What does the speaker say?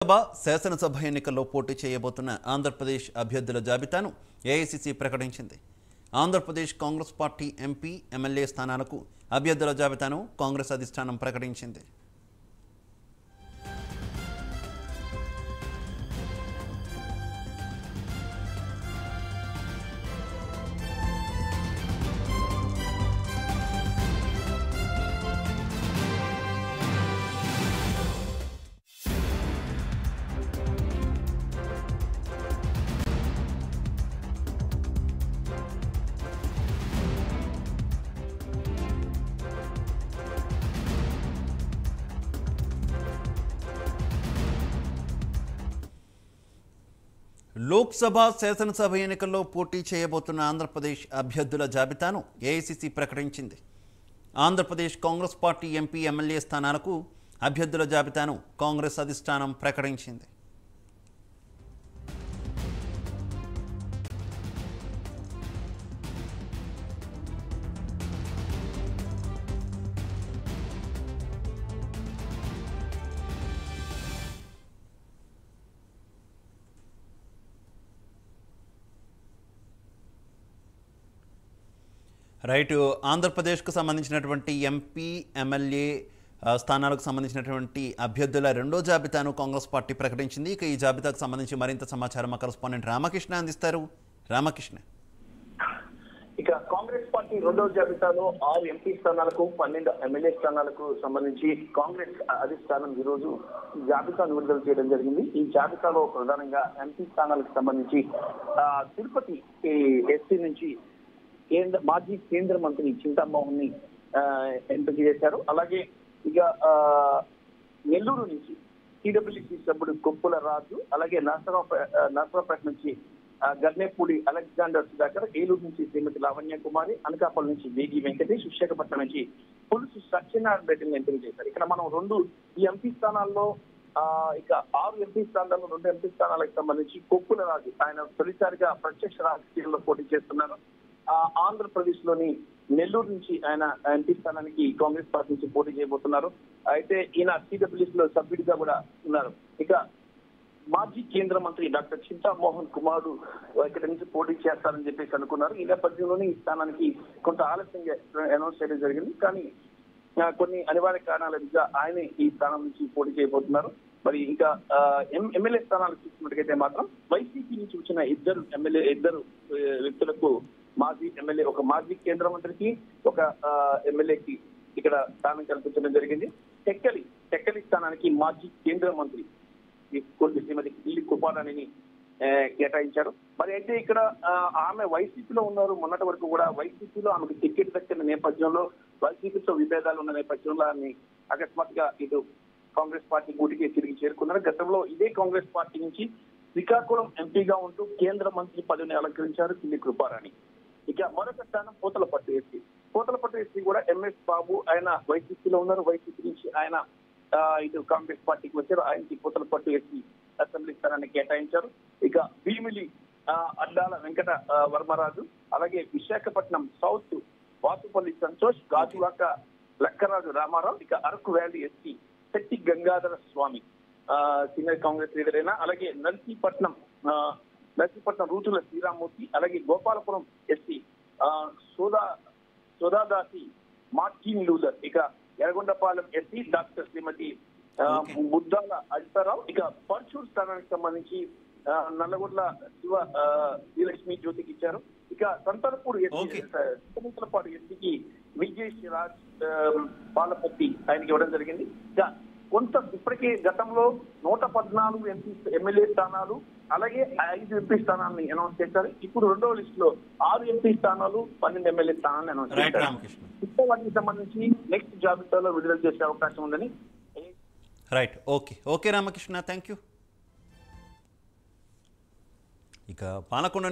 సభ శాసనసభ ఎన్నికల్లో పోటీ చేయబోతున్న ఆంధ్రప్రదేశ్ అభ్యర్థుల జాబితాను ఏఐసీసీ ప్రకటించింది. Andhra Pradesh Congress party MP, MLA స్థానాలకు అభ్యర్థుల జాబితాను కాంగ్రెస్ అధిష్టానం ప్రకటించింది. లోక్సభ శాసనసభ ఎన్నికల్లో పోటీ చేయబోతున్న ఆంధ్రప్రదేశ్ అభ్యర్థుల జాబితాను ఏఐసీసీ ప్రకటించింది. Andhra Pradesh Congress party MP, MLA స్థానాలకు అభ్యర్థుల జాబితాను కాంగ్రెస్ అధిష్టానం ప్రకటించింది. రైట్, ఆంధ్రప్రదేశ్కు సంబంధించినటువంటి ఎంపీ, ఎమ్మెల్యే స్థానాలకు సంబంధించినటువంటి అభ్యర్థుల రెండో జాబితాను కాంగ్రెస్ పార్టీ ప్రకటించింది. ఇక ఈ జాబితాకు సంబంధించి మరింత సమాచారం మా కరెస్పాండెంట్ రామకృష్ణ అందిస్తారు. రామకృష్ణ, ఇక కాంగ్రెస్ పార్టీ రెండవ జాబితాలో 6 ఎంపీ స్థానాలకు 12 ఎమ్మెల్యే స్థానాలకు సంబంధించి కాంగ్రెస్ అధిష్టానం ఈ రోజు జాబితాను విడుదల చేయడం జరిగింది. ఈ జాబితాలో ప్రధానంగా ఎంపీ స్థానాలకు సంబంధించి తిరుపతి ఎస్సీ నుంచి మాజీ కేంద్ర మంత్రి చింతామోహన్ ని ఎంపిక చేశారు. అలాగే ఇక నెల్లూరు నుంచి టీడబ్ల్యూసీ సభ్యుడు కొప్పుల రాజు, అలాగే నరసరావుపేట నుంచి గర్నేపూడి అలెగ్జాండర్ సుధాకర్, ఏలూరు నుంచి శ్రీమతి లావణ్య కుమారి, అనకాపల్లి నుంచి వేగి వెంకటేష్, విశాఖపట్నం నుంచి పులుసు సత్యనారాయణ రెడ్డిని ఎంపిక చేశారు. ఇక్కడ మనం ఈ ఎంపీ స్థానాల్లో ఇక 6 ఎంపీ స్థానాల్లో 2 ఎంపీ స్థానాలకు సంబంధించి కొప్పుల రాజు ఆయన తొలిసారిగా ప్రత్యక్ష రాజకీయాల్లో పోటీ చేస్తున్నారు. ఆంధ్రప్రదేశ్ లోని నెల్లూరు నుంచి ఆయన ఎంపీ స్థానానికి కాంగ్రెస్ పార్టీ నుంచి పోటీ చేయబోతున్నారు. అయితే ఈయన సిడబ్ల్యూసీ లో సభ్యుడిగా కూడా ఉన్నారు. ఇక మాజీ కేంద్ర మంత్రి డాక్టర్ చింతామోహన్ కుమారుడు ఇక్కడ నుంచి పోటీ చేస్తారని చెప్పేసి అనుకున్నారు. ఈ నేపథ్యంలోనే ఈ స్థానానికి కొంత ఆలస్యంగా అనౌన్స్ చేయడం జరిగింది. కానీ కొన్ని అనివార్య కారణాల రీత్యా ఆయన ఈ స్థానం నుంచి పోటీ చేయబోతున్నారు. మరి ఇంకా ఎమ్మెల్యే స్థానాలు చూసుకున్నట్టుగైతే మాత్రం వైసీపీ నుంచి వచ్చిన ఇద్దరు వ్యక్తులకు మాజీ ఎమ్మెల్యే, ఒక మాజీ కేంద్ర మంత్రికి, ఒక ఎమ్మెల్యేకి ఇక్కడ స్థానం కల్పించడం జరిగింది. టెక్కలి స్థానానికి మాజీ కేంద్ర మంత్రి శ్రీమతి కిల్లి కృపారాణిని కేటాయించారు. మరి అయితే ఇక్కడ ఆమె వైసీపీలో ఉన్నారు. మొన్నటి వరకు కూడా వైసీపీలో ఆమెకు టికెట్ దక్కిన నేపథ్యంలో, వైసీపీతో విభేదాలు ఉన్న నేపథ్యంలో ఆమె అకస్మాత్తుగా ఇటు కాంగ్రెస్ పార్టీ గూటికి తిరిగి చేరుకున్నారు. గతంలో ఇదే కాంగ్రెస్ పార్టీ నుంచి శ్రీకాకుళం ఎంపీగా ఉంటూ కేంద్ర మంత్రి పదవిని అలంకరించారు కిల్లి కృపారాణి. ఇక మరొక స్థానం పూతలపట్టు ఎస్సీ కూడా ఎంఎస్ బాబు, ఆయన వైసీపీలో ఉన్నారు. వైసీపీ నుంచి ఆయన ఇటు కాంగ్రెస్ పార్టీకి వచ్చారు. ఆయనకి పూతలపట్టు ఎస్సీ అసెంబ్లీ స్థానాన్ని కేటాయించారు. ఇక భీమిలి అడ్డాల వెంకట వర్మరాజు, అలాగే విశాఖపట్నం సౌత్ వాసుపల్లి సంతోష్, గాజువాక లక్కరాజు రామారావు, ఇక అరకు వ్యాలీ ఎస్సీ శెట్టి గంగాధర స్వామి సీనియర్ కాంగ్రెస్ లీడర్ అయినా, అలాగే నర్సీపట్నం రూతుల శ్రీరామ్మూర్తి, అలాగే గోపాలపురం ఎస్సీ సోదాదాసి మార్టిన్ లూథర్, ఇక ఎర్రగొండపాలెం ఎస్సీ డాక్టర్ శ్రీమతి బుద్దాల అజితారావు, ఇక పర్చూర్ స్థానానికి సంబంధించి నల్లగొండ్ల శ్రీలక్ష్మి జ్యోతికి ఇచ్చారు. ఇక సంతలపూడి ఎస్సీకి విజయ్ రాజ్ పాలపత్తి ఆయనకి ఇవ్వడం జరిగింది. ఇక కొంత ఇప్పటికే గతంలో 114 ఎమ్మెల్యే స్థానాలు, అలాగే 5 ఎంపీ స్థానాలను అనౌన్స్ చేశారు. ఇప్పుడు రెండవ లిస్ట్ లో 6 ఎంపీ స్థానాలు, 12 ఎమ్మెల్యే స్థానాలను అనౌన్స్ చేశారు. వాటికి సంబంధించి నెక్స్ట్ జాబితాలో విడుదల చేసే అవకాశం ఉందని. Right, okay Ramakrishna, thank you. ఇక పాలకొండ